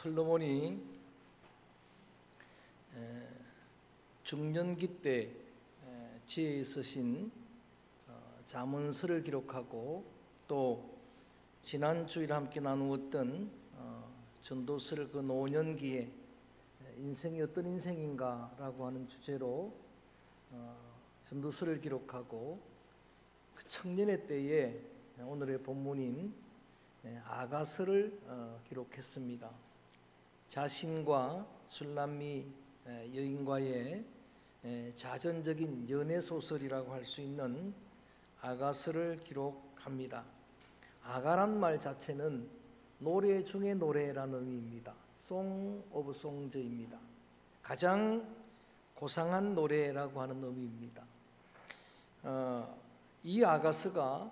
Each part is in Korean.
솔로몬이 중년기 때 지혜에 있으신 잠언서를 기록하고 또 지난 주일 함께 나누었던 전도서를 그 노년기에 인생이 어떤 인생인가라고 하는 주제로 전도서를 기록하고 그 청년의 때에 오늘의 본문인 아가서를 기록했습니다. 자신과 술람미 여인과의 자전적인 연애소설이라고 할 수 있는 아가서를 기록합니다. 아가란 말 자체는 노래 중에 노래라는 의미입니다. Song of Songs입니다. 가장 고상한 노래라고 하는 의미입니다. 이 아가서가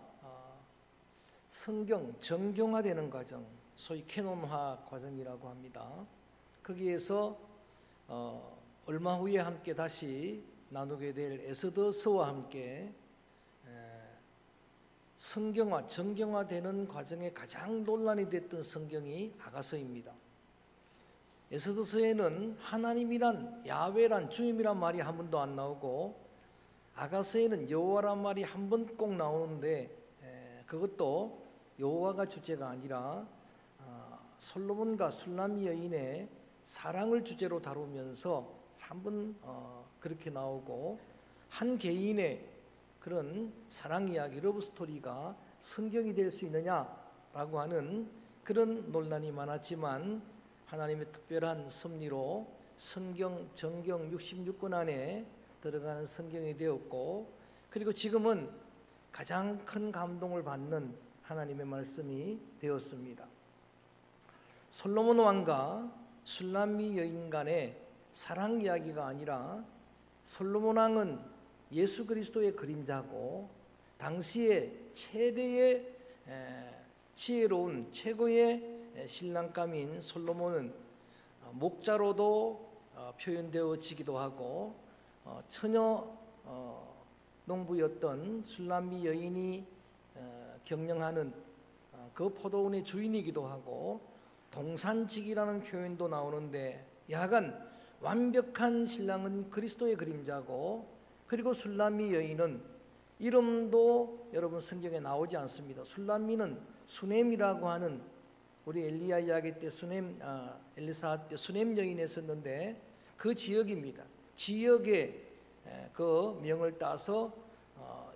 성경 정경화되는 과정, 소위 캐논화 과정이라고 합니다. 거기에서 얼마 후에 함께 다시 나누게 될 에스더서와 함께 성경화, 정경화되는 과정에 가장 논란이 됐던 성경이 아가서입니다. 에스더서에는 하나님이란, 야훼란, 주님이란 말이 한 번도 안 나오고 아가서에는 여호와란 말이 한 번 꼭 나오는데 그것도 여호와가 주제가 아니라 솔로몬과 술람미 여인의 사랑을 주제로 다루면서 한 번 그렇게 나오고 한 개인의 그런 사랑 이야기, 러브 스토리가 성경이 될 수 있느냐라고 하는 그런 논란이 많았지만 하나님의 특별한 섭리로 성경 정경 66권 안에 들어가는 성경이 되었고, 그리고 지금은 가장 큰 감동을 받는 하나님의 말씀이 되었습니다. 솔로몬 왕과 술람미 여인 간의 사랑 이야기가 아니라 솔로몬 왕은 예수 그리스도의 그림자고 당시에 최대의 지혜로운 최고의 신랑감인 솔로몬은 목자로도 표현되어지기도 하고 처녀 농부였던 술람미 여인이 경영하는 그 포도원의 주인이기도 하고 동산직이라는 표현도 나오는데 야간 완벽한 신랑은 그리스도의 그림자고, 그리고 술람미 여인은 이름도 여러분 성경에 나오지 않습니다. 술람미는 수넴이라고 하는, 우리 엘리야 이야기 때 엘리사 때 수넴 여인이 있었는데 그 지역입니다. 지역의 그 명을 따서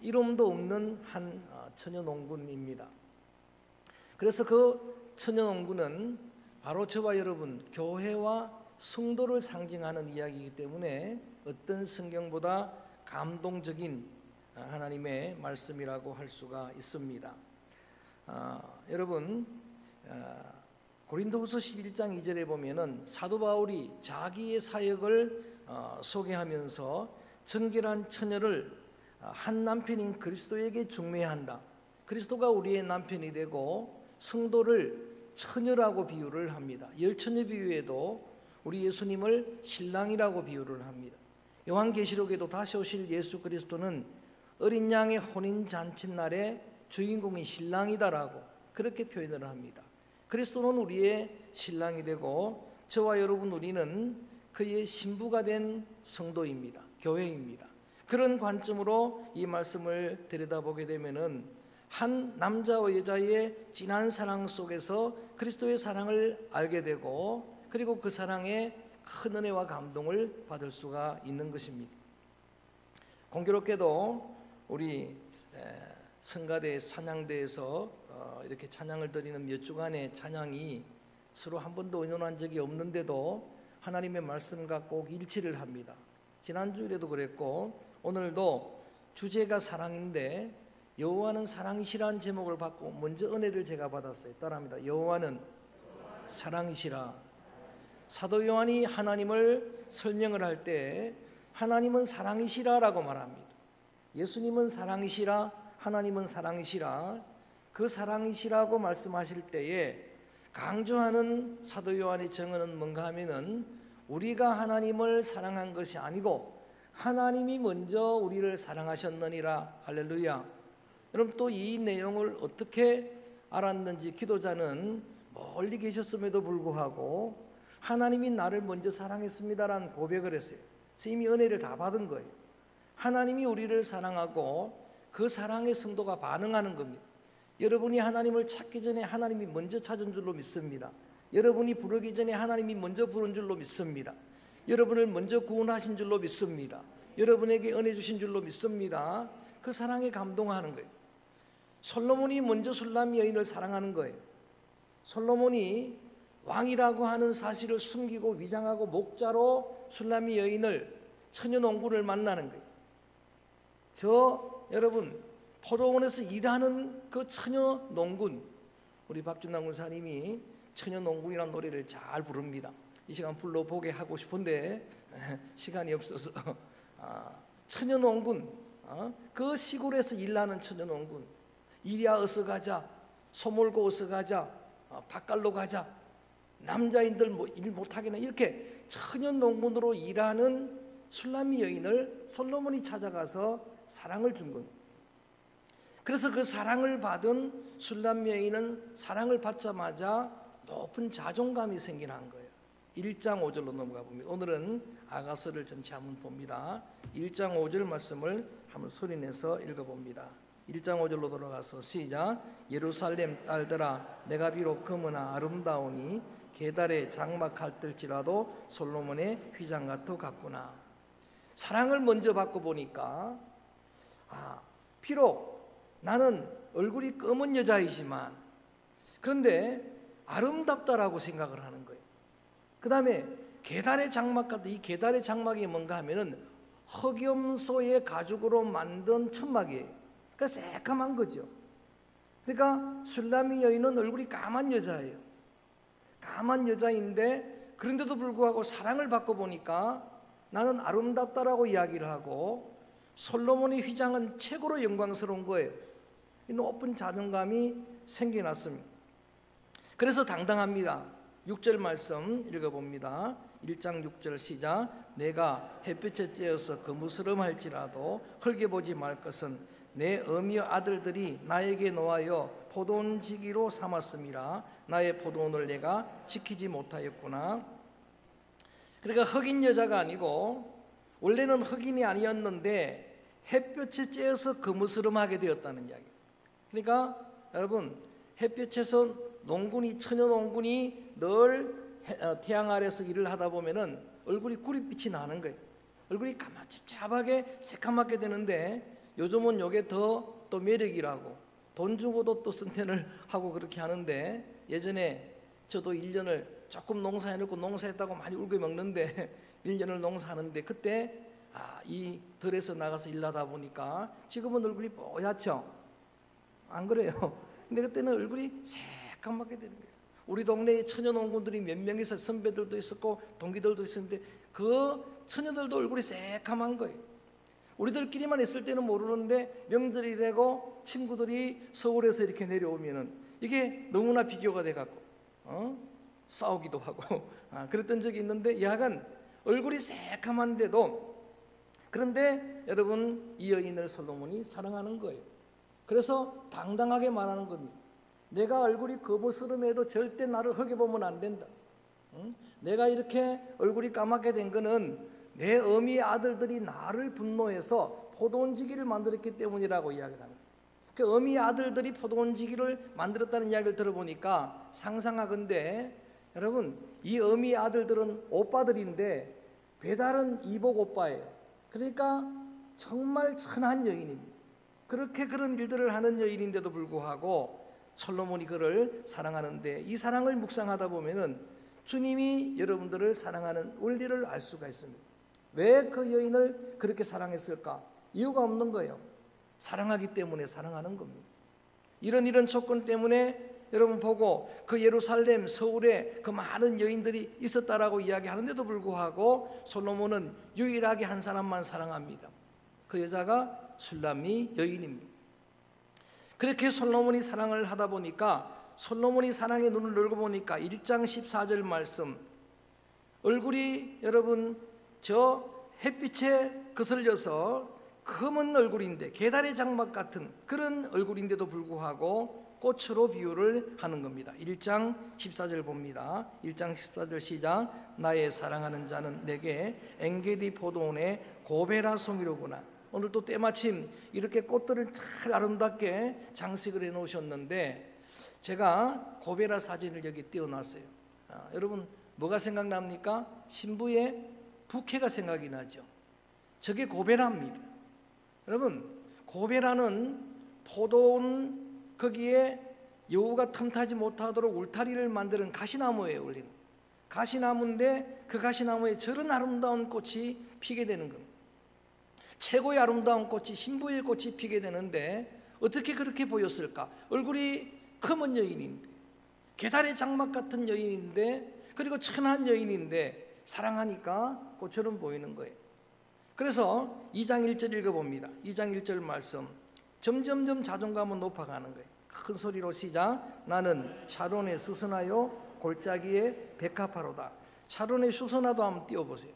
이름도 없는 한 처녀 농군입니다. 그래서 그 처녀 농군은 바로 저와 여러분 교회와 성도를 상징하는 이야기이기 때문에 어떤 성경보다 감동적인 하나님의 말씀이라고 할 수가 있습니다. 여러분 고린도후서 11장 2절에 보면은 사도 바울이 자기의 사역을 소개하면서 정결한 처녀를 한 남편인 그리스도에게 중매한다. 그리스도가 우리의 남편이 되고 성도를 처녀라고 비유를 합니다. 열처녀 비유에도 우리 예수님을 신랑이라고 비유를 합니다. 요한계시록에도 다시 오실 예수 그리스도는 어린 양의 혼인 잔칫날에 주인공이 신랑이다라고 그렇게 표현을 합니다. 그리스도는 우리의 신랑이 되고 저와 여러분 우리는 그의 신부가 된 성도입니다. 교회입니다. 그런 관점으로 이 말씀을 들여다보게 되면은 한 남자와 여자의 진한 사랑 속에서 그리스도의 사랑을 알게 되고, 그리고 그 사랑에 큰 은혜와 감동을 받을 수가 있는 것입니다. 공교롭게도 우리 성가대 찬양대에서 이렇게 찬양을 드리는 몇 주간의 찬양이 서로 한 번도 의논한 적이 없는데도 하나님의 말씀과 꼭 일치를 합니다. 지난주에도 그랬고 오늘도 주제가 사랑인데 여호와는 사랑이시라는 제목을 받고 먼저 은혜를 제가 받았어요. 따라합니다. 여호와는 사랑이시라. 사도 요한이 하나님을 설명을 할 때 하나님은 사랑이시라라고 말합니다. 예수님은 사랑이시라, 하나님은 사랑이시라. 그 사랑이시라고 말씀하실 때에 강조하는 사도 요한의 정언은 뭔가 하면은 우리가 하나님을 사랑한 것이 아니고 하나님이 먼저 우리를 사랑하셨느니라. 할렐루야. 여러분 또 이 내용을 어떻게 알았는지 기도자는 멀리 계셨음에도 불구하고 하나님이 나를 먼저 사랑했습니다라는 고백을 했어요. 이미 은혜를 다 받은 거예요. 하나님이 우리를 사랑하고 그 사랑의 성도가 반응하는 겁니다. 여러분이 하나님을 찾기 전에 하나님이 먼저 찾은 줄로 믿습니다. 여러분이 부르기 전에 하나님이 먼저 부른 줄로 믿습니다. 여러분을 먼저 구원하신 줄로 믿습니다. 여러분에게 은혜 주신 줄로 믿습니다. 그 사랑에 감동하는 거예요. 솔로몬이 먼저 술람 여인을 사랑하는 거예요. 솔로몬이 왕이라고 하는 사실을 숨기고 위장하고 목자로 술람 여인을 처녀 농군을 만나는 거예요. 여러분 포도원에서 일하는 그 처녀 농군, 우리 박준남 군사님이 처녀 농군이라는 노래를 잘 부릅니다. 이 시간 불러보게 하고 싶은데 시간이 없어서 처녀 농군, 그 시골에서 일하는 처녀 농군, 이리야 어서 가자, 소몰고 어서 가자, 밭갈로 가자, 남자인들 뭐 일 못하겠나, 이렇게 처녀 농군으로 일하는 술람미 여인을 솔로몬이 찾아가서 사랑을 준 겁니다. 그래서 그 사랑을 받은 술람 여인은 사랑을 받자마자 높은 자존감이 생겨난 거예요. 1장 5절로 넘어가 봅니다. 오늘은 아가서를 전체 한번 봅니다. 1장 5절 말씀을 한번 소리내서 읽어봅니다. 1장 5절로 돌아가서 시작. 예루살렘 딸들아, 내가 비록 검으나 아름다우니 게달에 장막할들지라도 솔로몬의 휘장 같구나. 사랑을 먼저 받고 보니까 비록 나는 얼굴이 검은 여자이지만 그런데 아름답다라고 생각을 하는 거예요. 그 다음에 게달의 장막 같다. 이 게달의 장막이 뭔가 하면은 흑염소의 가죽으로 만든 천막이에요. 그러니까 새까만 거죠. 그러니까 술람미 여인은 얼굴이 까만 여자예요. 까만 여자인데 그런데도 불구하고 사랑을 받고 보니까 나는 아름답다라고 이야기를 하고 솔로몬의 휘장은 최고로 영광스러운 거예요. 높은 자존감이 생겨났습니다. 그래서 당당합니다. 6절 말씀 읽어봅니다. 1장 6절 시작. 내가 햇빛에 쬐어서 거무스름할지라도 헐게 보지 말 것은 내 어미의 아들들이 나에게 놓아여 포도원지기로 삼았음이라. 나의 포도원을 내가 지키지 못하였구나. 그러니까 흑인 여자가 아니고 원래는 흑인이 아니었는데 햇볕에 쬐어서 거무스름하게 되었다는 이야기. 그러니까 여러분 햇볕에서 농군이, 처녀 농군이 늘 태양 아래서 일을 하다 보면은 얼굴이 구릿빛이 나는 거예요. 얼굴이 까맣게 새까맣게 되는데 요즘은 이게 더 또 매력이라고 돈 주고도 또 선텐을 하고 그렇게 하는데, 예전에 저도 1년을 조금 농사해놓고 농사했다고 많이 울고 먹는데 1년을 농사하는데 그때 이 들에서 나가서 일하다 보니까 지금은 얼굴이 뽀얗죠? 안 그래요? 근데 그때는 얼굴이 새까맣게 되는 거예요. 우리 동네에 처녀 농군들이 몇 명 있어, 선배들도 있었고 동기들도 있었는데 그 처녀들도 얼굴이 새까만 거예요. 우리들끼리만 있을 때는 모르는데 명절이 되고 친구들이 서울에서 이렇게 내려오면은 이게 너무나 비교가 돼갖고 싸우기도 하고 그랬던 적이 있는데, 야간 얼굴이 새까만데도, 그런데 여러분 이 여인을 솔로몬이 사랑하는 거예요. 그래서 당당하게 말하는 겁니다. 내가 얼굴이 거무스름해도 절대 나를 흑여보면 안 된다. 내가 이렇게 얼굴이 까맣게 된 거는 내 어미의 아들들이 나를 분노해서 포도원지기를 만들었기 때문이라고 이야기를 합니다. 그 어미의 아들들이 포도원지기를 만들었다는 이야기를 들어보니까 상상하건대, 여러분 이 어미의 아들들은 오빠들인데 배달은 이복 오빠예요. 그러니까 정말 천한 여인입니다. 그렇게 그런 일들을 하는 여인인데도 불구하고 솔로몬이 그를 사랑하는데, 이 사랑을 묵상하다 보면은 주님이 여러분들을 사랑하는 원리를 알 수가 있습니다. 왜 그 여인을 그렇게 사랑했을까? 이유가 없는 거예요. 사랑하기 때문에 사랑하는 겁니다. 이런 조건 때문에 여러분 보고 그 예루살렘 서울에 그 많은 여인들이 있었다라고 이야기하는데도 불구하고 솔로몬은 유일하게 한 사람만 사랑합니다. 그 여자가 술람미 여인입니다. 그렇게 솔로몬이 사랑을 하다 보니까, 솔로몬이 사랑의 눈을 열고 보니까 1장 14절 말씀, 얼굴이 여러분 저 햇빛에 거슬려서 검은 얼굴인데, 게달의 장막 같은 그런 얼굴인데도 불구하고 꽃으로 비유를 하는 겁니다. 1장 14절 봅니다. 1장 14절 시작. 나의 사랑하는 자는 내게 엔게디 포도원의 고베라 송이로구나. 오늘 또 때마침 이렇게 꽃들을 잘 아름답게 장식을 해 놓으셨는데 제가 고베라 사진을 여기 띄워놨어요. 여러분 뭐가 생각납니까? 신부의 부케가 생각이 나죠. 저게 고베라입니다. 여러분 고베라는 포도원 거기에 여우가 틈타지 못하도록 울타리를 만드는 가시나무에 올리는 가시나무인데 그 가시나무에 저런 아름다운 꽃이 피게 되는 겁니다. 최고의 아름다운 꽃이 신부의 꽃이 피게 되는데 어떻게 그렇게 보였을까? 얼굴이 검은 여인인데 계달의 장막 같은 여인인데 그리고 천한 여인인데 사랑하니까 꽃처럼 보이는 거예요. 그래서 2장 1절 읽어봅니다. 2장 1절 말씀 점점점 자존감은 높아가는 거예요. 큰 소리로 시작. 나는 샤론의 수선화요 골짜기의 백합화로다. 샤론의 수선화도 한번 띄워보세요.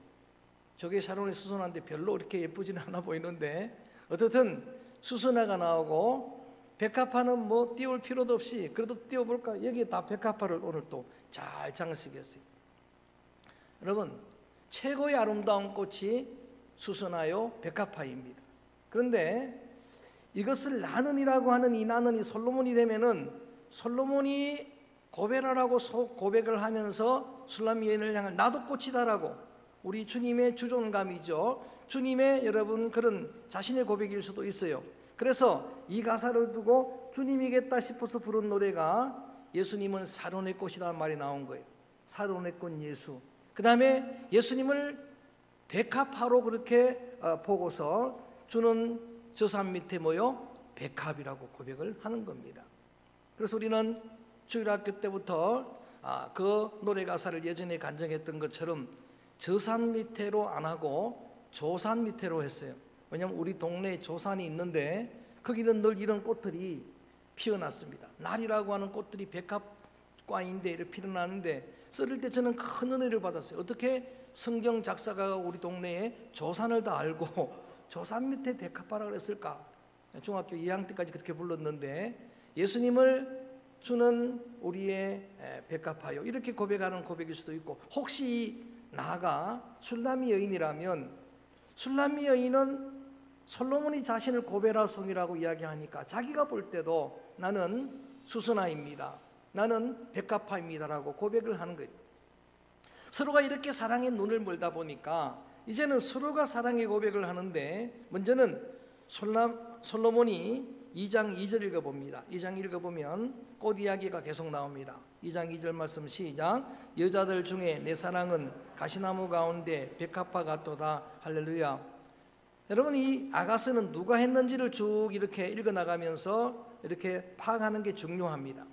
저게 샤론의 수선화인데 별로 이렇게 예쁘지는 않아 보이는데 어떻든 수선화가 나오고 백합화는 뭐 띄울 필요도 없이 그래도 띄워볼까? 여기에 다 백합화를 오늘 또 잘 장식했어요. 여러분 최고의 아름다운 꽃이 수선화요 백합화입니다. 그런데 이것을 나는이라고 하는 이 나는이 솔로몬이 되면은 솔로몬이 고베라라고 고백을 하면서 술람미 여인을 향한 나도 꽃이다라고 우리 주님의 주존감이죠. 주님의 여러분 그런 자신의 고백일 수도 있어요. 그래서 이 가사를 두고 주님이겠다 싶어서 부른 노래가 예수님은 사론의 꽃이라는 말이 나온 거예요. 사론의 꽃 예수. 그 다음에 예수님을 백합화로 그렇게 보고서 주는 저 산 밑에 모여 백합이라고 고백을 하는 겁니다. 그래서 우리는 주일학교 때부터 그 노래 가사를 예전에 간증했던 것처럼 저 산 밑에로 안 하고 조산 밑에로 했어요. 왜냐하면 우리 동네에 조산이 있는데 거기는 늘 이런 꽃들이 피어났습니다. 날이라고 하는 꽃들이 백합과인데 이렇게 피어나는데 썰을 때 저는 큰 은혜를 받았어요. 어떻게 성경 작사가가 우리 동네에 조산을 다 알고 조산 밑에 백합화라고 그랬을까? 중학교 2학년 때까지 그렇게 불렀는데 예수님을 주는 우리의 백합화요 이렇게 고백하는 고백일 수도 있고 혹시 나가 술람미 여인이라면 술람미 여인은 솔로몬이 자신을 고베라 송이라고 이야기하니까 자기가 볼 때도 나는 수선화입니다. 나는 백합화입니다라고 고백을 하는 거예요. 서로가 이렇게 사랑에 눈을 멀다 보니까 이제는 서로가 사랑의 고백을 하는데 먼저는 솔로몬이 2장 2절 읽어봅니다. 2장 읽어보면 꽃 이야기가 계속 나옵니다. 2장 2절 말씀 시작. 여자들 중에 내 사랑은 가시나무 가운데 백합화 같도다. 할렐루야. 여러분 이 아가서는 누가 했는지를 쭉 이렇게 읽어나가면서 이렇게 파악하는 게 중요합니다.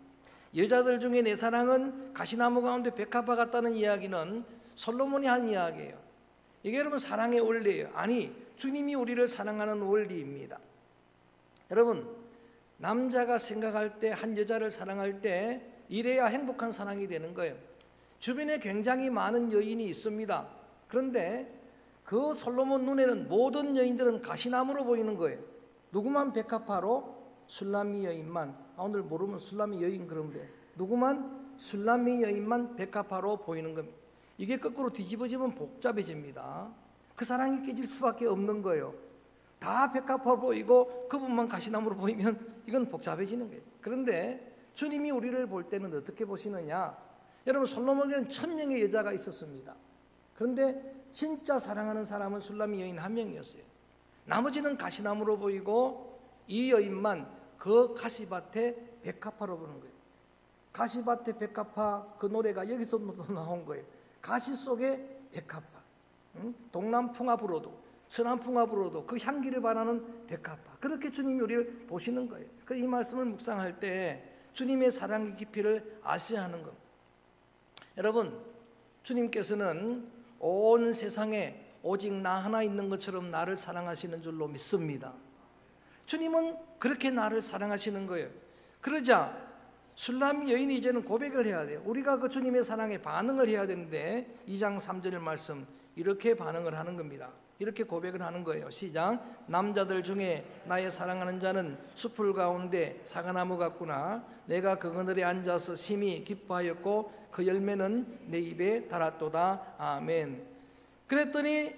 여자들 중에 내 사랑은 가시나무 가운데 백합화 같다는 이야기는 솔로몬이 한 이야기예요. 이게 여러분 사랑의 원리예요. 아니 주님이 우리를 사랑하는 원리입니다. 여러분 남자가 생각할 때 한 여자를 사랑할 때 이래야 행복한 사랑이 되는 거예요. 주변에 굉장히 많은 여인이 있습니다. 그런데 그 솔로몬 눈에는 모든 여인들은 가시나무로 보이는 거예요. 누구만 백합화로? 술람미 여인만. 오늘 모르면 술람미 여인 그러면 돼. 누구만? 술람미 여인만 백합화로 보이는 겁니다. 이게 거꾸로 뒤집어지면 복잡해집니다. 그 사랑이 깨질 수밖에 없는 거예요. 다 백합화 보이고 그분만 가시나무로 보이면 이건 복잡해지는 거예요. 그런데 주님이 우리를 볼 때는 어떻게 보시느냐? 여러분 솔로몬에는 1000명의 여자가 있었습니다. 그런데 진짜 사랑하는 사람은 술람미 여인 한 명이었어요. 나머지는 가시나무로 보이고 이 여인만 그 가시밭에 백합화로 보는 거예요. 가시밭에 백합화 그 노래가 여기서 나온 거예요. 가시 속에 백합화. 동남풍화부로도 서남풍화부로도 그 향기를 바라는 백합화. 그렇게 주님이 우리를 보시는 거예요. 그 이 말씀을 묵상할 때 주님의 사랑의 깊이를 아셔야 하는 겁니다. 여러분 주님께서는 온 세상에 오직 나 하나 있는 것처럼 나를 사랑하시는 줄로 믿습니다. 주님은 그렇게 나를 사랑하시는 거예요. 그러자 술람미 여인이 이제는 고백을 해야 돼요. 우리가 그 주님의 사랑에 반응을 해야 되는데 2장 3절 말씀 이렇게 반응을 하는 겁니다. 이렇게 고백을 하는 거예요. 시작. 남자들 중에 나의 사랑하는 자는 숲을 가운데 사과나무 같구나. 내가 그 그늘에 앉아서 심히 기뻐하였고 그 열매는 내 입에 달았도다. 아멘. 그랬더니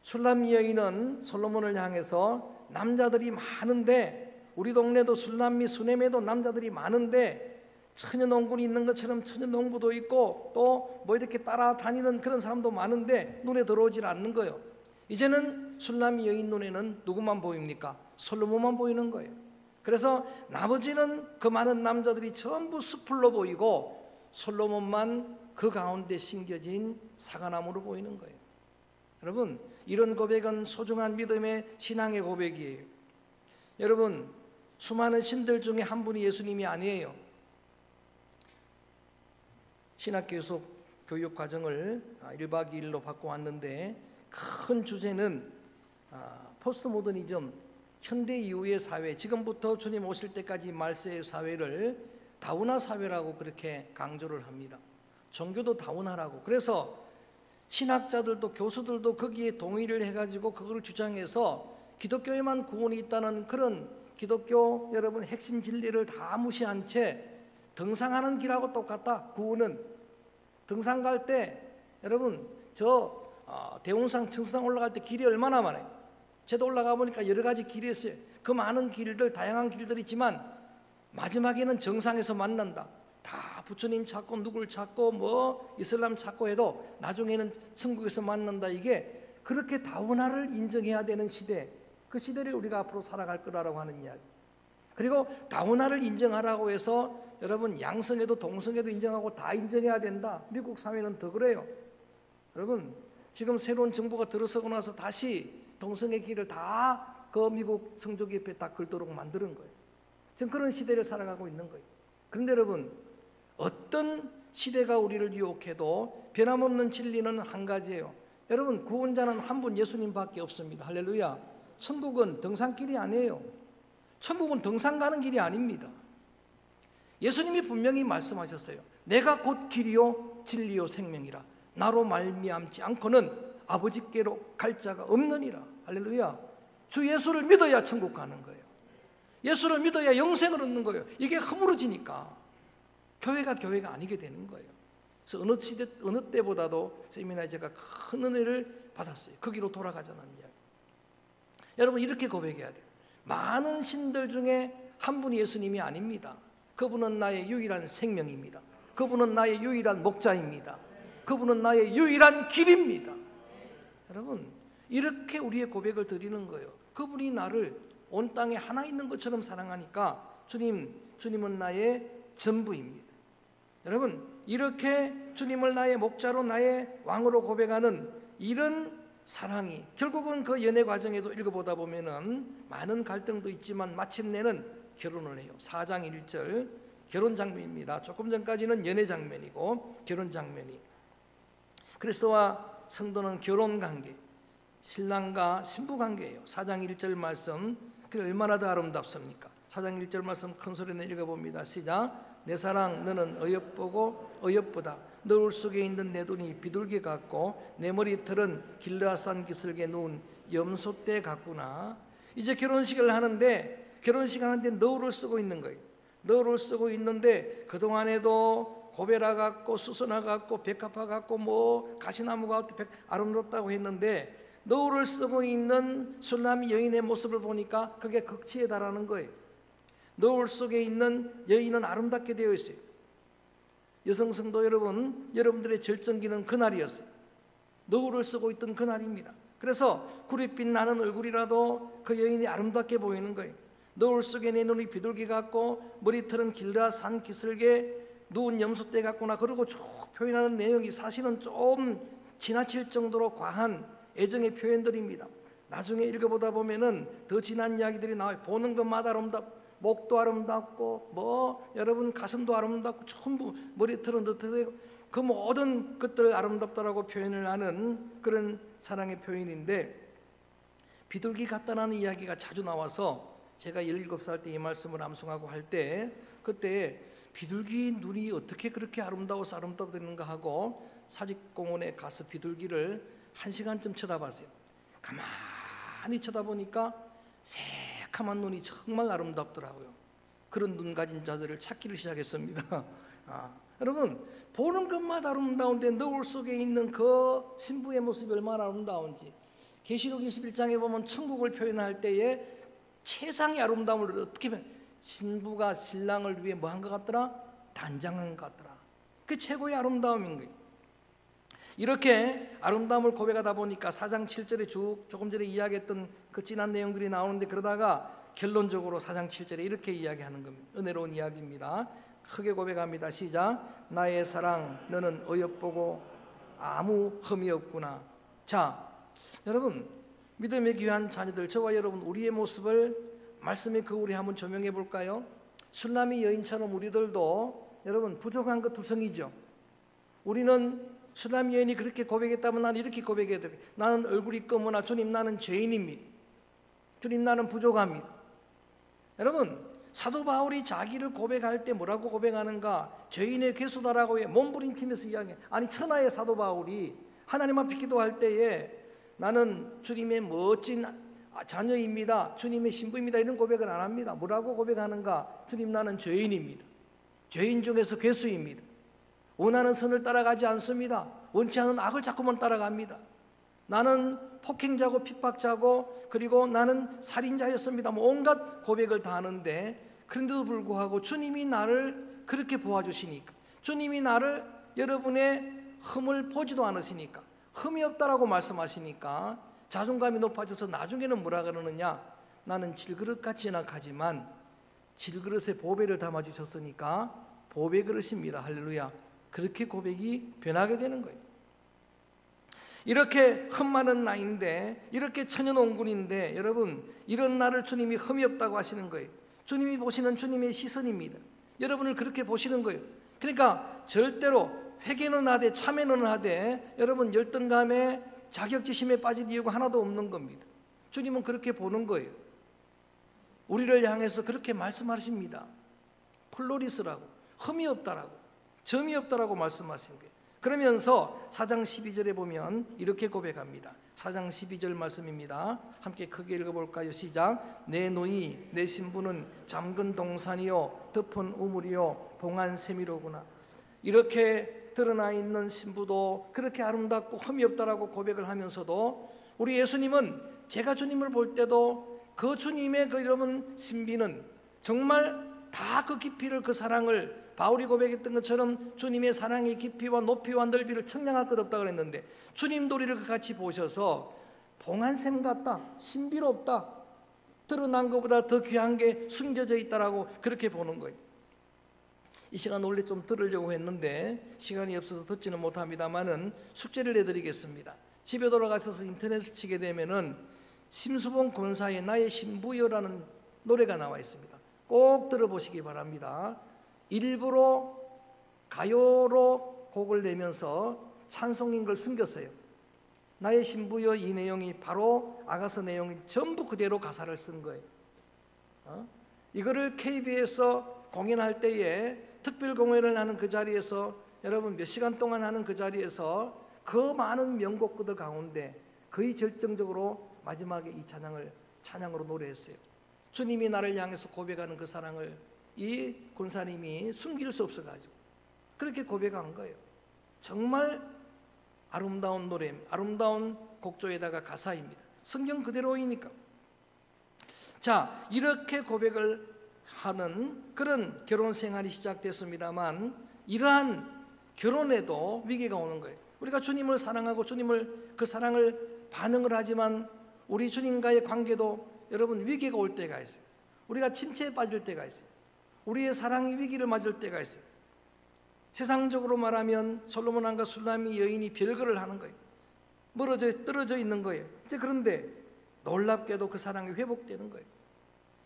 술람 여인은 솔로몬을 향해서 남자들이 많은데, 우리 동네도 술람미 수냄에도 남자들이 많은데 처녀농군이 있는 것처럼 처녀농부도 있고 또 뭐 이렇게 따라다니는 그런 사람도 많은데 눈에 들어오질 않는 거예요. 이제는 술람 여인 눈에는 누구만 보입니까? 솔로몬만 보이는 거예요. 그래서 나머지는 그 많은 남자들이 전부 숲풀로 보이고 솔로몬만 그 가운데 심겨진 사과나무로 보이는 거예요. 여러분, 이런 고백은 소중한 믿음의 신앙의 고백이에요. 여러분, 수많은 신들 중에 한 분이 예수님이 아니에요. 신학교속 교육 과정을 1박 2일로 받고 왔는데 큰 주제는 포스트 모더니즘, 현대 이후의 사회, 지금부터 주님 오실 때까지 말세의 사회를 다운화 사회라고 그렇게 강조를 합니다. 종교도 다운화라고. 그래서 신학자들도 교수들도 거기에 동의를 해가지고 그걸 주장해서 기독교에만 구원이 있다는 그런 기독교 여러분 핵심 진리를 다 무시한 채 등산하는 길하고 똑같다. 구원은 등산 갈 때 여러분 대웅산 청수산 올라갈 때 길이 얼마나 많아요. 저도 올라가 보니까 여러 가지 길이 있어요. 그 많은 길들, 다양한 길들이 있지만 마지막에는 정상에서 만난다. 다 부처님 찾고 누굴 찾고 뭐 이슬람 찾고 해도 나중에는 천국에서 만난다. 이게 그렇게 다운화를 인정해야 되는 시대, 그 시대를 우리가 앞으로 살아갈 거라고 하는 이야기. 그리고 다운화를 인정하라고 해서 여러분 양성애도 동성애도 인정하고 다 인정해야 된다. 미국 사회는 더 그래요. 여러분, 지금 새로운 정부가 들어서고 나서 다시 동성애 길을 다 그 미국 성조기 옆에 다 걸도록 만드는 거예요. 지금 그런 시대를 살아가고 있는 거예요. 그런데 여러분, 어떤 시대가 우리를 유혹해도 변함없는 진리는 한 가지예요. 여러분, 구원자는 한 분 예수님밖에 없습니다. 할렐루야. 천국은 등산길이 아니에요. 천국은 등산 가는 길이 아닙니다. 예수님이 분명히 말씀하셨어요. 내가 곧 길이요 진리요 생명이라. 나로 말미암지 않고는 아버지께로 갈 자가 없느니라. 할렐루야. 주 예수를 믿어야 천국 가는 거예요. 예수를 믿어야 영생을 얻는 거예요. 이게 허물어지니까 교회가 아니게 되는 거예요. 그래서 어느 시대 어느 때보다도 세미나에 제가 큰 은혜를 받았어요. 거기로 돌아가자는 이야기. 여러분, 이렇게 고백해야 돼요. 많은 신들 중에 한 분이 예수님이 아닙니다. 그분은 나의 유일한 생명입니다. 그분은 나의 유일한 목자입니다. 그분은 나의 유일한 길입니다. 여러분, 이렇게 우리의 고백을 드리는 거예요. 그분이 나를 온 땅에 하나 있는 것처럼 사랑하니까 주님은 나의 전부입니다. 여러분, 이렇게 주님을 나의 목자로 나의 왕으로 고백하는 이런 사랑이 결국은 그 연애 과정에도 읽어보다 보면은 많은 갈등도 있지만 마침내는 결혼을 해요. 4장 1절 결혼 장면입니다. 조금 전까지는 연애 장면이고 결혼 장면이. 그리스도와 성도는 결혼 관계, 신랑과 신부 관계예요. 4장 1절 말씀, 그게 얼마나 더 아름답습니까? 4장 1절 말씀 큰 소리로 읽어봅니다. 시작. 내 사랑 너는 어여쁘다. 너울 속에 있는 내 눈이 비둘기 같고 내 머리털은 길르앗산 기슭에 누운 염소떼 같구나. 이제 결혼식을 하는데 너울을 쓰고 있는 거예요. 너울을 쓰고 있는데 그동안에도 고베라 같고 수선화 같고 백합화 같고 뭐 가시나무 같고 아름답다고 했는데 너울을 쓰고 있는 술람 여인의 모습을 보니까 그게 극치에 달하는 거예요. 너울 속에 있는 여인은 아름답게 되어 있어요. 여성 성도 여러분, 여러분들의 절정기는 그날이었어요. 너울을 쓰고 있던 그날입니다. 그래서 구릿빛 나는 얼굴이라도 그 여인이 아름답게 보이는 거예요. 너울 속에 내 눈이 비둘기 같고 머리털은 길르앗산 기슭에 누운 염소떼 같구나. 그러고 쭉 표현하는 내용이 사실은 좀 지나칠 정도로 과한 애정의 표현들입니다. 나중에 읽어보다 보면은 더 진한 이야기들이 나와요. 보는 것마다 아름답고 목도 아름답고 뭐 여러분 가슴도 아름답고 전부 머리털은 느트되고 그 모든 것들 아름답다라고 표현을 하는 그런 사랑의 표현인데, 비둘기 같다라는 이야기가 자주 나와서 제가 17살 때 이 말씀을 암송하고 할 때 그때 비둘기 눈이 어떻게 그렇게 아름다워서 아름답다는가 하고 사직공원에 가서 비둘기를 1시간쯤 쳐다봤어요. 가만히 쳐다보니까 새카만 눈이 정말 아름답더라고요. 그런 눈 가진 자들을 찾기를 시작했습니다. 여러분, 보는 것마다 아름다운데 노을 속에 있는 그 신부의 모습이 얼마나 아름다운지, 계시록 21장에 보면 천국을 표현할 때에 최상의 아름다움을 어떻게 보면 신부가 신랑을 위해 뭐 한 것 같더라? 단장한 것 같더라. 그 최고의 아름다움인 거예요. 이렇게 아름다움을 고백하다 보니까 4장 7절에 조금 전에 이야기했던 그 진한 내용들이 나오는데, 그러다가 결론적으로 4장 7절에 이렇게 이야기하는 겁니다. 은혜로운 이야기입니다. 크게 고백합니다. 시작. 나의 사랑, 너는 어여쁘고 아무 흠이 없구나. 자, 여러분, 믿음의 귀한 자녀들, 저와 여러분, 우리의 모습을 말씀의 거울에 한번 조명해 볼까요? 술람이 여인처럼 우리들도 여러분 부족한 것 투성이죠. 우리는 술람 여인이 그렇게 고백했다면 나는 이렇게 고백해야 돼. 나는 얼굴이 검으나 주님 나는 죄인입니다. 주님 나는 부족합니다. 여러분, 사도 바울이 자기를 고백할 때 뭐라고 고백하는가? 죄인의 괴수다라고 해. 몸부림치면서 이야기해. 아니, 천하의 사도 바울이 하나님 앞에 기도할 때에 나는 주님의 멋진 자녀입니다, 주님의 신부입니다, 이런 고백을 안 합니다. 뭐라고 고백하는가? 주님 나는 죄인입니다. 죄인 중에서 괴수입니다. 원하는 선을 따라가지 않습니다. 원치 않은 악을 자꾸만 따라갑니다. 나는 폭행자고 핍박자고 그리고 나는 살인자였습니다. 뭐 온갖 고백을 다 하는데, 그런데도 불구하고 주님이 나를 그렇게 보아주시니까, 주님이 나를 여러분의 흠을 보지도 않으시니까, 흠이 없다라고 말씀하시니까 자존감이 높아져서 나중에는 뭐라 그러느냐? 나는 질그릇같이 연약하지만 질그릇에 보배를 담아주셨으니까 보배 그릇입니다. 할렐루야. 그렇게 고백이 변하게 되는 거예요. 이렇게 흠 많은 나인데, 이렇게 천연옹군인데, 여러분, 이런 나를 주님이 흠이 없다고 하시는 거예요. 주님이 보시는 주님의 시선입니다. 여러분을 그렇게 보시는 거예요. 그러니까 절대로 회개는 하되 참회는 하되 여러분 열등감에 자격지심에 빠질 이유가 하나도 없는 겁니다. 주님은 그렇게 보는 거예요. 우리를 향해서 그렇게 말씀하십니다. 플로리스라고, 흠이 없다라고, 점이 없다라고 말씀하신 거예요. 그러면서 4장 12절에 보면 이렇게 고백합니다. 4장 12절 말씀입니다. 함께 크게 읽어볼까요? 시작. 내 노이 내 신부는 잠근 동산이요 덮은 우물이요 봉한 세미로구나. 이렇게 드러나 있는 신부도 그렇게 아름답고 흠이 없다라고 고백을 하면서도, 우리 예수님은 제가 주님을 볼 때도 그 주님의 그 여러분 신비는 정말 다 그 깊이를, 그 사랑을 바울이 고백했던 것처럼 주님의 사랑의 깊이와 높이와 넓이를 청량할 것 없다 그랬는데, 주님도 우리를 같이 보셔서 봉한샘 같다, 신비롭다, 드러난 것보다 더 귀한 게 숨겨져 있다라고 그렇게 보는 거예요. 이 시간 원래 좀 들으려고 했는데 시간이 없어서 듣지는 못합니다만은 숙제를 내드리겠습니다. 집에 돌아가셔서 인터넷을 치게 되면은 심수봉 권사의 나의 신부여라는 노래가 나와 있습니다. 꼭 들어보시기 바랍니다. 일부러 가요로 곡을 내면서 찬송인 걸 숨겼어요. 나의 신부여, 이 내용이 바로 아가서 내용이 전부 그대로 가사를 쓴 거예요. 이거를 KBS에서 공연할 때에 특별 공연을 하는 그 자리에서, 여러분 몇 시간 동안 하는 그 자리에서 그 많은 명곡들 가운데 거의 절정적으로 마지막에 이 찬양으로 노래했어요. 주님이 나를 향해서 고백하는 그 사랑을 이 권사님이 숨길 수 없어가지고 그렇게 고백한 거예요. 정말 아름다운 노래, 아름다운 곡조에다가 가사입니다. 성경 그대로이니까. 자, 이렇게 고백을 하는 그런 결혼 생활이 시작됐습니다만, 이러한 결혼에도 위기가 오는 거예요. 우리가 주님을 사랑하고 주님을 그 사랑을 반응을 하지만 우리 주님과의 관계도 여러분 위기가 올 때가 있어요. 우리가 침체에 빠질 때가 있어요. 우리의 사랑이 위기를 맞을 때가 있어요. 세상적으로 말하면 솔로몬 왕과 술람이 여인이 별거를 하는 거예요. 떨어져 있는 거예요. 이제 그런데 놀랍게도 그 사랑이 회복되는 거예요.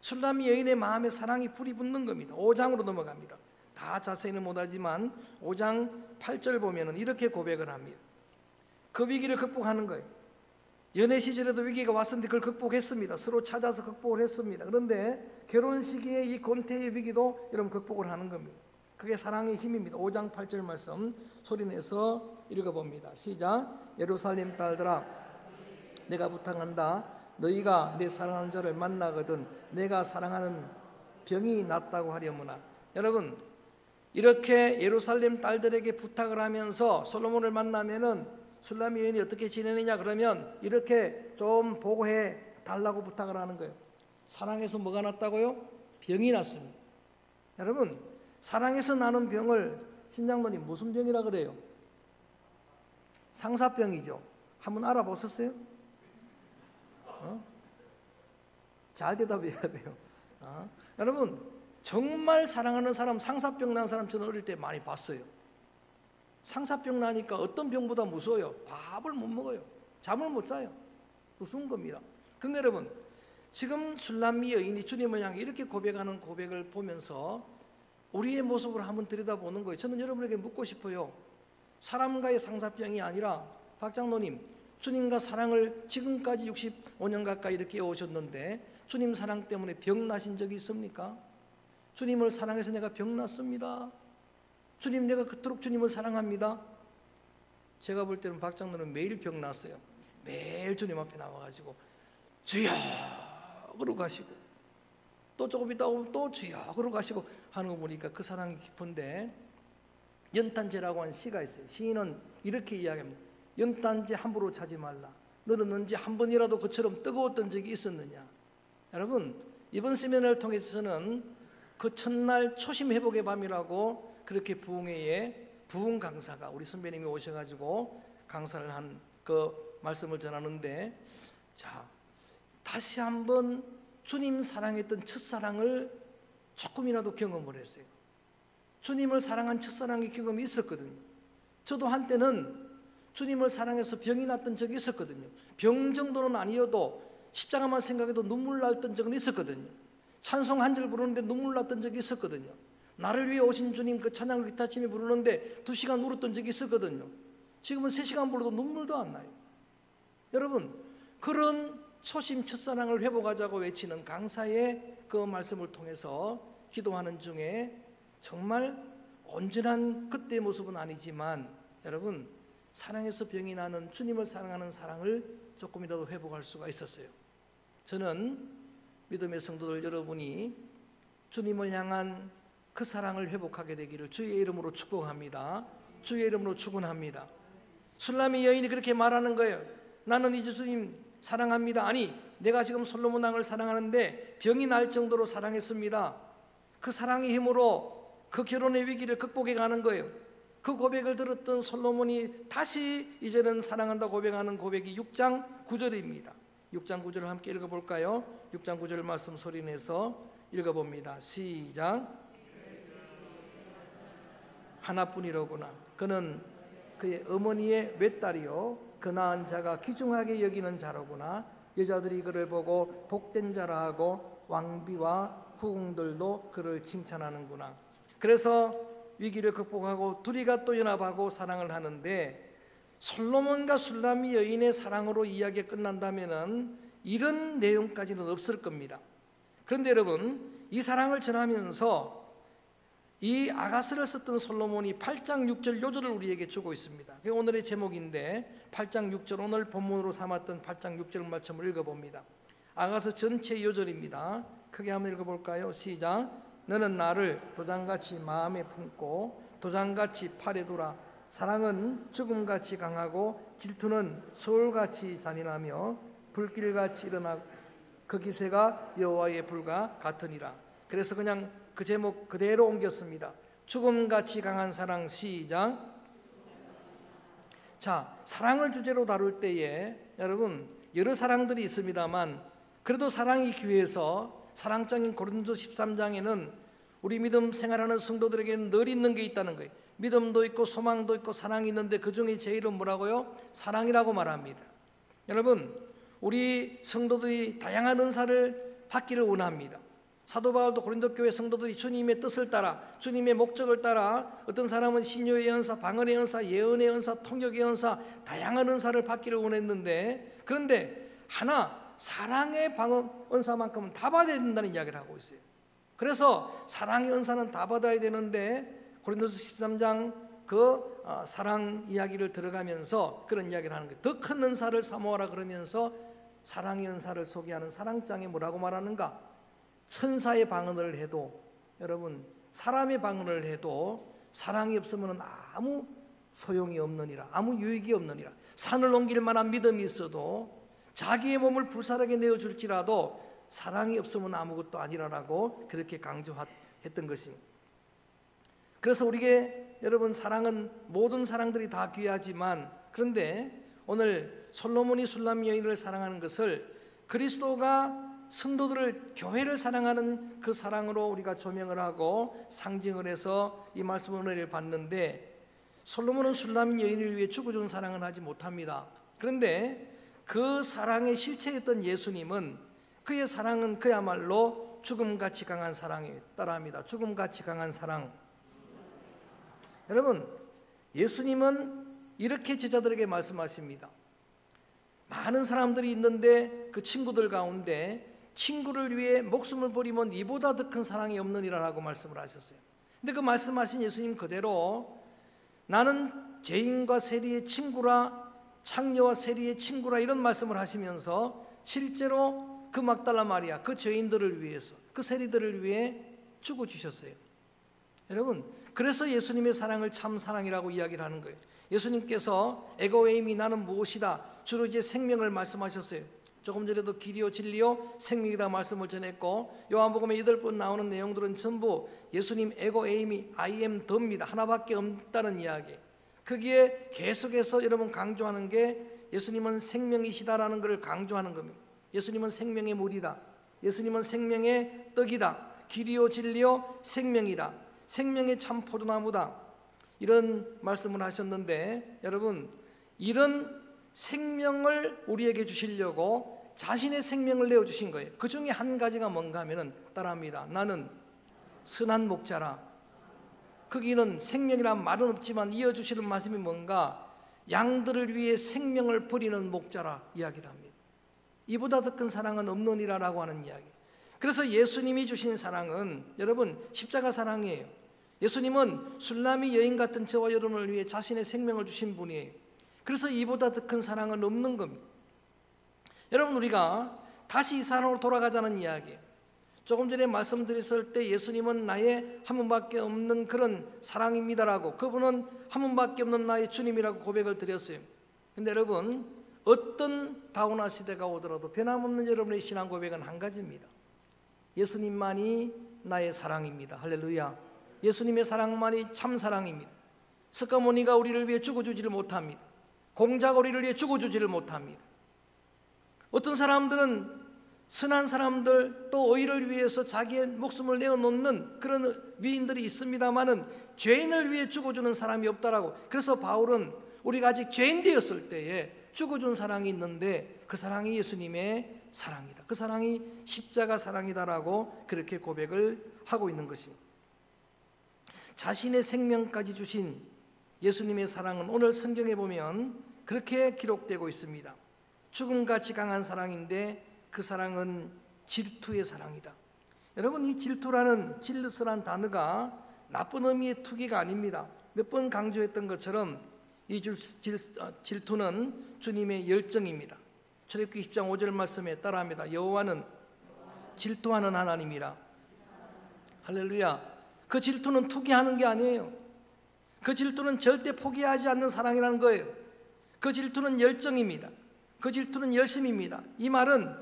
술람이 여인의 마음에 사랑이 불이 붙는 겁니다. 5장으로 넘어갑니다. 다 자세히는 못하지만 5장 8절 보면은 이렇게 고백을 합니다. 그 위기를 극복하는 거예요. 연애 시절에도 위기가 왔었는데 그걸 극복했습니다. 서로 찾아서 극복을 했습니다. 그런데 결혼 시기에 이 권태의 위기도 여러분 극복을 하는 겁니다. 그게 사랑의 힘입니다. 5장 8절 말씀 소리내서 읽어봅니다. 시작. 예루살렘 딸들아, 내가 부탁한다. 너희가 내 사랑하는 자를 만나거든 내가 사랑하는 병이 낫다고 하려무나. 여러분, 이렇게 예루살렘 딸들에게 부탁을 하면서 솔로몬을 만나면은 술람미 여인이 어떻게 지내느냐 그러면 이렇게 좀 보고해 달라고 부탁을 하는 거예요. 사랑해서 뭐가 낫다고요? 병이 낫습니다. 여러분, 사랑해서 나는 병을 신장로니 무슨 병이라 그래요? 상사병이죠. 한번 알아보셨어요? 잘 대답해야 돼요. 여러분, 정말 사랑하는 사람, 상사병 난 사람 저는 어릴 때 많이 봤어요. 상사병 나니까 어떤 병보다 무서워요. 밥을 못 먹어요. 잠을 못 자요. 무서운 겁니다. 그런데 여러분, 지금 술람미 여인이 주님을 향해 이렇게 고백하는 고백을 보면서 우리의 모습을 한번 들여다보는 거예요. 저는 여러분에게 묻고 싶어요. 사람과의 상사병이 아니라 박 장로님, 주님과 사랑을 지금까지 65년 가까이 이렇게 오셨는데 주님 사랑 때문에 병 나신 적이 있습니까? 주님을 사랑해서 내가 병 났습니다. 주님, 내가 그토록 주님을 사랑합니다. 제가 볼 때는 박 장로는 매일 병 났어요. 매일 주님 앞에 나와가지고 주여 그러고 가시고 또 조금 있다 오면 또 주여 그러고 가시고 하는 거 보니까 그 사랑이 깊은데, 연탄재라고 하는 시가 있어요. 시인은 이렇게 이야기합니다. 연탄재 함부로 차지 말라. 너는 언제 한 번이라도 그처럼 뜨거웠던 적이 있었느냐. 여러분, 이번 세미나를 통해서는 그 첫날 초심 회복의 밤이라고 그렇게 부흥회에 부흥 강사가 우리 선배님이 오셔가지고 강사를 한 그 말씀을 전하는데, 자, 다시 한번 주님 사랑했던 첫사랑을 조금이라도 경험을 했어요. 주님을 사랑한 첫사랑의 경험이 있었거든요. 저도 한때는 주님을 사랑해서 병이 났던 적이 있었거든요. 병 정도는 아니어도 십자가만 생각해도 눈물 났던 적은 있었거든요. 찬송 한 절 부르는데 눈물 났던 적이 있었거든요. 나를 위해 오신 주님 그 찬양을 기타치며 부르는데 2시간 울었던 적이 있었거든요. 지금은 3시간 불러도 눈물도 안 나요. 여러분, 그런 초심 첫사랑을 회복하자고 외치는 강사의 그 말씀을 통해서 기도하는 중에 정말 온전한 그때의 모습은 아니지만 여러분, 사랑해서 병이 나는 주님을 사랑하는 사랑을 조금이라도 회복할 수가 있었어요. 저는 믿음의 성도들 여러분이 주님을 향한 그 사랑을 회복하게 되기를 주의 이름으로 축복합니다. 주의 이름으로 축원합니다. 술람미 여인이 그렇게 말하는 거예요. 나는 이제 주님 사랑합니다. 아니, 내가 지금 솔로몬 왕을 사랑하는데 병이 날 정도로 사랑했습니다. 그 사랑의 힘으로 그 결혼의 위기를 극복해 가는 거예요. 그 고백을 들었던 솔로몬이 다시 이제는 사랑한다 고백하는 고백이 6장 9절입니다. 6장 9절을 함께 읽어볼까요? 6장 9절 말씀 소리내서 읽어봅니다. 시작. 하나뿐이로구나. 그는 그의 어머니의 외딸이요 그 낳은 자가 귀중하게 여기는 자로구나. 여자들이 그를 보고 복된 자라 하고 왕비와 후궁들도 그를 칭찬하는구나. 그래서 위기를 극복하고 둘이가 또 연합하고 사랑을 하는데, 솔로몬과 술람미 여인의 사랑으로 이야기가 끝난다면은 이런 내용까지는 없을 겁니다. 그런데 여러분, 이 사랑을 전하면서 이 아가스를 썼던 솔로몬이 8장 6절 요절을 우리에게 주고 있습니다. 그게 오늘의 제목인데 8장 6절, 오늘 본문으로 삼았던 8장 6절 말씀을 읽어봅니다. 아가스 전체 요절입니다. 크게 한번 읽어볼까요? 시작. 너는 나를 도장같이 마음에 품고 도장같이 팔에 두라. 사랑은 죽음같이 강하고 질투는 소울같이 잔인하며 불길같이 일어나 그 기세가 여호와의 불과 같으니라. 그래서 그냥 그 제목 그대로 옮겼습니다. 죽음같이 강한 사랑. 시작. 자, 사랑을 주제로 다룰 때에 여러분 여러 사랑들이 있습니다만 그래도 사랑이 귀해서 사랑장인 고린도 13장에는 우리 믿음 생활하는 성도들에게는 늘 있는 게 있다는 거예요. 믿음도 있고 소망도 있고 사랑이 있는데 그 중에 제일은 뭐라고요? 사랑이라고 말합니다. 여러분, 우리 성도들이 다양한 은사를 받기를 원합니다. 사도 바울도 고린도 교회 성도들이 주님의 뜻을 따라 주님의 목적을 따라 어떤 사람은 신유의 은사, 방언의 은사, 예언의 은사, 통역의 은사, 다양한 은사를 받기를 원했는데, 그런데 하나 사랑의 방언 은사만큼은 다 받아야 된다는 이야기를 하고 있어요. 그래서 사랑의 은사는 다 받아야 되는데 고린도서 13장 그 사랑 이야기를 들어가면서 그런 이야기를 하는 거예요. 더 큰 은사를 사모하라 그러면서 사랑의 은사를 소개하는 사랑장에 뭐라고 말하는가? 천사의 방언을 해도, 여러분 사람의 방언을 해도 사랑이 없으면 아무 소용이 없느니라, 아무 유익이 없느니라. 산을 옮길 만한 믿음이 있어도 자기의 몸을 불사르게 내어줄지라도 사랑이 없으면 아무것도 아니라라고 그렇게 강조했던 것입니다. 그래서 우리에게 여러분, 사랑은 모든 사랑들이 다 귀하지만, 그런데 오늘 솔로몬이 술람 여인을 사랑하는 것을 그리스도가 성도들을, 교회를 사랑하는 그 사랑으로 우리가 조명을 하고 상징을 해서 이 말씀 은혜를 받는데, 솔로몬은 술람 여인을 위해 죽어준 사랑을 하지 못합니다. 그런데 그 사랑의 실체였던 예수님은, 그의 사랑은 그야말로 죽음같이 강한 사랑에 따라합니다. 죽음같이 강한 사랑. 여러분, 예수님은 이렇게 제자들에게 말씀하십니다. 많은 사람들이 있는데 그 친구들 가운데 친구를 위해 목숨을 버리면 이보다 더 큰 사랑이 없느니라라고 말씀을 하셨어요. 근데 그 말씀하신 예수님 그대로 나는 죄인과 세리의 친구라, 창녀와 세리의 친구라, 이런 말씀을 하시면서 실제로 그 막달라 마리아, 그 죄인들을 위해서, 그 세리들을 위해 죽어주셨어요. 여러분, 그래서 예수님의 사랑을 참 사랑이라고 이야기를 하는 거예요. 예수님께서 에고에임이 나는 무엇이다, 주로 이제 생명을 말씀하셨어요. 조금 전에도 길이요 진리요 생명이다 말씀을 전했고, 요한복음에 8번 나오는 내용들은 전부 예수님 에고에임이 I am the입니다. 하나밖에 없다는 이야기. 거기에 계속해서 여러분 강조하는 게 예수님은 생명이시다라는 것을 강조하는 겁니다. 예수님은 생명의 물이다, 예수님은 생명의 떡이다, 길이요 진리요 생명이다, 생명의 참 포도나무다, 이런 말씀을 하셨는데, 여러분 이런 생명을 우리에게 주시려고 자신의 생명을 내어주신 거예요. 그 중에 한 가지가 뭔가 하면은 따라합니다. 나는 선한 목자라. 거기는 생명이란 말은 없지만 이어주시는 말씀이 뭔가, 양들을 위해 생명을 버리는 목자라 이야기를 합니다. 이보다 더 큰 사랑은 없느니라라고 하는 이야기. 그래서 예수님이 주신 사랑은 여러분 십자가 사랑이에요. 예수님은 술람이 여인 같은 저와 여러분을 위해 자신의 생명을 주신 분이에요. 그래서 이보다 더 큰 사랑은 없는 겁니다. 여러분, 우리가 다시 이 사랑으로 돌아가자는 이야기예요. 조금 전에 말씀드렸을 때 예수님은 나의 한 분밖에 없는 그런 사랑입니다라고, 그분은 한 분밖에 없는 나의 주님이라고 고백을 드렸어요. 근데 여러분, 어떤 다운화 시대가 오더라도 변함없는 여러분의 신앙 고백은 한 가지입니다. 예수님만이 나의 사랑입니다. 할렐루야. 예수님의 사랑만이 참 사랑입니다. 스카모니가 우리를 위해 죽어주지를 못합니다. 공자가 우리를 위해 죽어주지를 못합니다. 어떤 사람들은 선한 사람들, 또 의를 위해서 자기의 목숨을 내어놓는 그런 위인들이 있습니다마는 죄인을 위해 죽어주는 사람이 없다라고. 그래서 바울은 우리가 아직 죄인 되었을 때에 죽어준 사랑이 있는데 그 사랑이 예수님의 사랑이다, 그 사랑이 십자가 사랑이다라고 그렇게 고백을 하고 있는 것입니다. 자신의 생명까지 주신 예수님의 사랑은 오늘 성경에 보면 그렇게 기록되고 있습니다. 죽음같이 강한 사랑인데 그 사랑은 질투의 사랑이다. 여러분, 이 질투라는, 질르스란 단어가 나쁜 의미의 투기가 아닙니다. 몇 번 강조했던 것처럼 이 질투는 주님의 열정입니다. 출애굽기 10장 5절 말씀에 따라합니다. 여호와는 질투하는 하나님이라. 할렐루야. 그 질투는 투기하는 게 아니에요. 그 질투는 절대 포기하지 않는 사랑이라는 거예요. 그 질투는 열정입니다. 그 질투는 열심입니다. 이 말은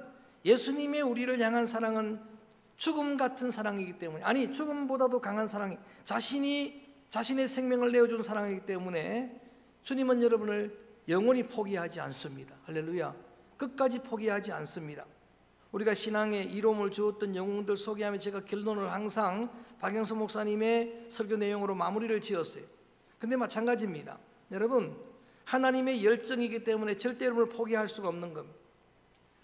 예수님의 우리를 향한 사랑은 죽음 같은 사랑이기 때문에, 아니 죽음보다도 강한 사랑이, 자신의 생명을 내어준 사랑이기 때문에 주님은 여러분을 영원히 포기하지 않습니다. 할렐루야. 끝까지 포기하지 않습니다. 우리가 신앙에 이로움을 주었던 영웅들 소개하며 제가 결론을 항상 박영수 목사님의 설교 내용으로 마무리를 지었어요. 근데 마찬가지입니다. 여러분, 하나님의 열정이기 때문에 절대 여러분을 포기할 수가 없는 겁니다.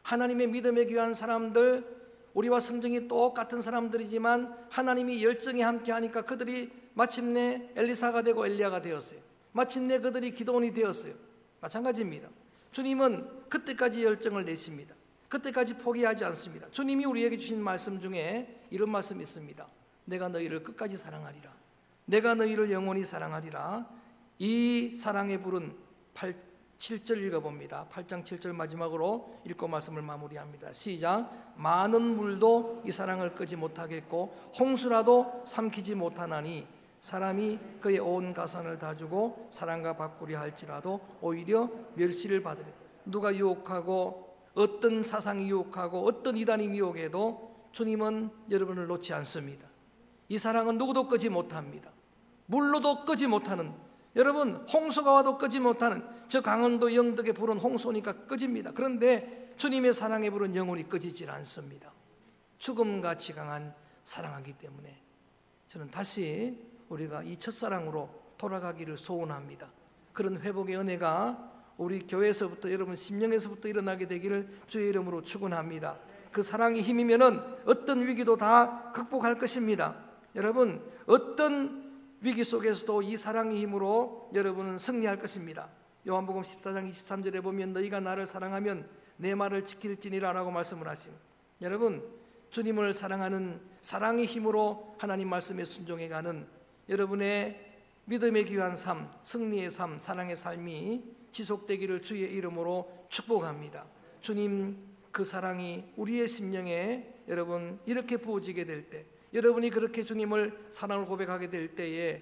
하나님의 믿음에 귀한 사람들, 우리와 성정이 똑같은 사람들이지만 하나님이 열정이 함께하니까 그들이 마침내 엘리사가 되고 엘리야가 되었어요. 마침내 그들이 기도원이 되었어요. 마찬가지입니다. 주님은 그때까지 열정을 내십니다. 그때까지 포기하지 않습니다. 주님이 우리에게 주신 말씀 중에 이런 말씀이 있습니다. 내가 너희를 끝까지 사랑하리라. 내가 너희를 영원히 사랑하리라. 이 사랑의 불은 7절 읽어봅니다. 8장 7절 마지막으로 읽고 말씀을 마무리합니다. 시작. 많은 물도 이 사랑을 끄지 못하겠고 홍수라도 삼키지 못하나니 사람이 그의 온 가산을 다 주고 사랑과 바꾸려 할지라도 오히려 멸시를 받으리. 누가 유혹하고 어떤 사상이 유혹하고 어떤 이단이 유혹해도 주님은 여러분을 놓지 않습니다. 이 사랑은 누구도 끄지 못합니다. 물로도 끄지 못하는, 여러분 홍수가 와도 끄지 못하는, 저 강원도 영덕의 불은 홍수니까 꺼집니다. 그런데 주님의 사랑의 불은 영원히 꺼지질 않습니다. 죽음같이 강한 사랑하기 때문에 저는 다시 우리가 이 첫사랑으로 돌아가기를 소원합니다. 그런 회복의 은혜가 우리 교회에서부터, 여러분 심령에서부터 일어나게 되기를 주의 이름으로 축원합니다. 그 사랑의 힘이면은 어떤 위기도 다 극복할 것입니다. 여러분 어떤 위기 속에서도 이 사랑의 힘으로 여러분은 승리할 것입니다. 요한복음 14장 23절에 보면 너희가 나를 사랑하면 내 말을 지킬지니라 라고 말씀을 하십니다. 여러분 주님을 사랑하는 사랑의 힘으로 하나님 말씀에 순종해가는 여러분의 믿음의 귀한 삶, 승리의 삶, 사랑의 삶이 지속되기를 주의 이름으로 축복합니다. 주님 그 사랑이 우리의 심령에 여러분 이렇게 부어지게 될 때, 여러분이 그렇게 주님을 사랑을 고백하게 될 때에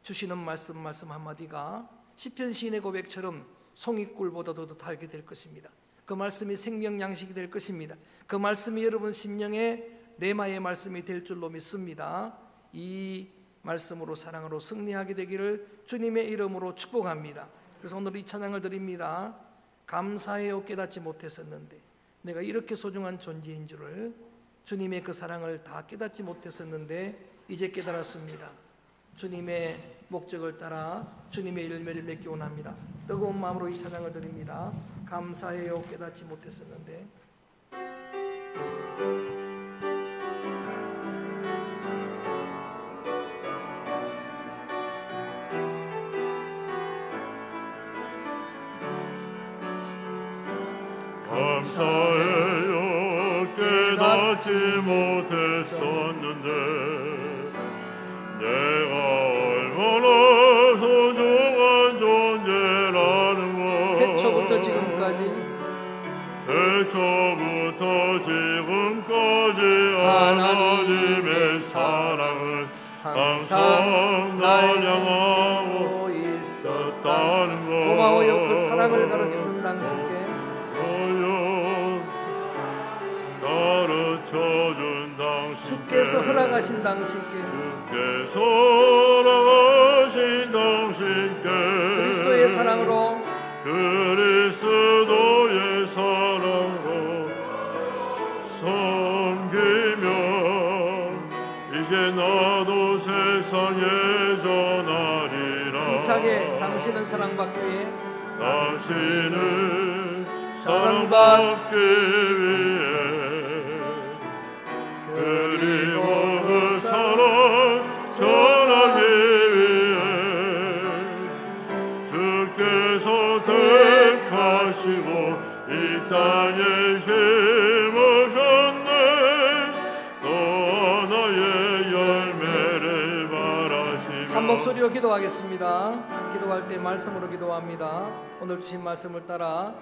주시는 말씀 한마디가 시편 시인의 고백처럼 송이꿀보다도 더 달게 될 것입니다. 그 말씀이 생명 양식이 될 것입니다. 그 말씀이 여러분 심령에 레마의 말씀이 될 줄로 믿습니다. 이 말씀으로 사랑으로 승리하게 되기를 주님의 이름으로 축복합니다. 그래서 오늘 이 찬양을 드립니다. 감사해요 깨닫지 못했었는데 내가 이렇게 소중한 존재인 줄을, 주님의 그 사랑을 다 깨닫지 못했었는데 이제 깨달았습니다. 주님의 목적을 따라 주님의 열매를 맺기 원합니다. 뜨거운 마음으로 이 찬양을 드립니다. 감사해요 깨닫지 못했었는데. 감사해요 깨닫지 못했었는데 내가 얼마나 소중한 존재라는 것, 태초부터 지금까지 하나님의 사랑은 항상 날 향하고 있었다는 것. 고마워요 그 사랑을 가르쳐준 당신께, 가르쳐준 당신께, 주께서 허락하신 당신께, 그리스도의 사랑으로 섬기며 이제 나도 세상에 전하리라. 힘차게 당신은 사랑받기 위해, 당신은 사랑받기 위해, 그리고 그 사랑 전하기 위해 주께서 택하시고 이 땅에 심으셨네. 또 하나의 열매를 바라시며 한 목소리로 기도하겠습니다. 기도할 때 말씀으로 기도합니다. 오늘 주신 말씀을 따라